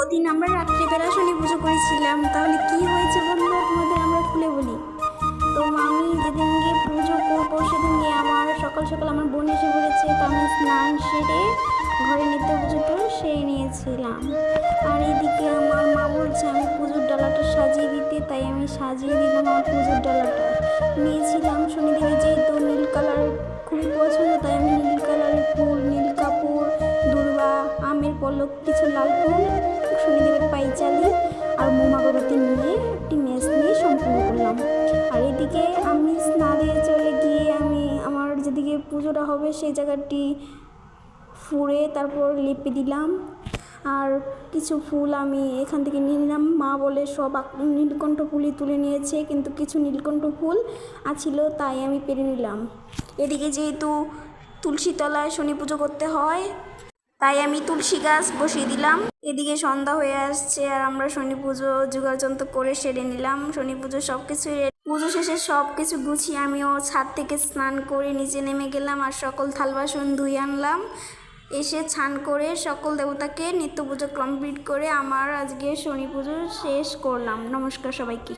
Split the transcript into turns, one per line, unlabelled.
ওদিন আমরা রাত্রিবেলা শনি পুজো করেছিলাম। তাহলে কি হয়েছে বন্ধুরা তোমাদের আমরা খুলে বলি। তো আমি যেদিন গিয়ে পুজো করবো সেদিন গিয়ে আমার সকাল সকাল আমার বোন এসে পড়েছে। তো আমি স্নান সেরে ঘরে নিত্য পুজোটা সেরে নিয়েছিলাম। আর এদিকে আমার মা বলছে আমি পুজোর ডালাটা সাজিয়ে দিতে, তাই আমি সাজিয়ে দিলাম আমার পুজোর ডালাটা। নিয়েছিলাম শনিদেবের যেহেতু নীল কালার খুবই পছন্দ, তাই আমি নীল কালারের ফুল, নীল কাপড়, দূর্বা, আমের পলক, কিছু লাল ফুল, শনিদেবের পাইচালি আর মোম আগরবাতি নিয়ে একটি মেস নিয়ে সম্পূর্ণ করলাম। আর এদিকে আমি স্নানে চলে গিয়ে আমি আমার যেদিকে পুজোটা হবে সেই জায়গাটি ফুঁড়ে তারপর লেপে দিলাম। আর কিছু ফুল আমি এখান থেকে নিয়ে নিলাম। মা বলে সব নীলকণ্ঠ ফুলই তুলে নিয়েছে, কিন্তু কিছু নীলকণ্ঠ ফুল আছিল তাই আমি পেরে নিলাম। এদিকে যেহেতু তুলসী তলায় শনি পুজো করতে হয় তাই আমি তুলসী গাছ বসিয়ে দিলাম। এদিকে সন্ধ্যা হয়ে আসছে আর আমরা শনি পুজো যোগাযন্ত্র করে সেরে নিলাম। শনি পুজো সব কিছু পুজো শেষে সব কিছু গুছিয়ে আমিও ছাদ থেকে স্নান করে নিচে নেমে গেলাম আর সকল থাল বাসন ধুয়ে আনলাম। এসে স্নান করে সকল দেবতাকে নিত্য পুজো কমপ্লিট করে আমার আজকে শনি পুজো শেষ করলাম। নমস্কার সবাইকে।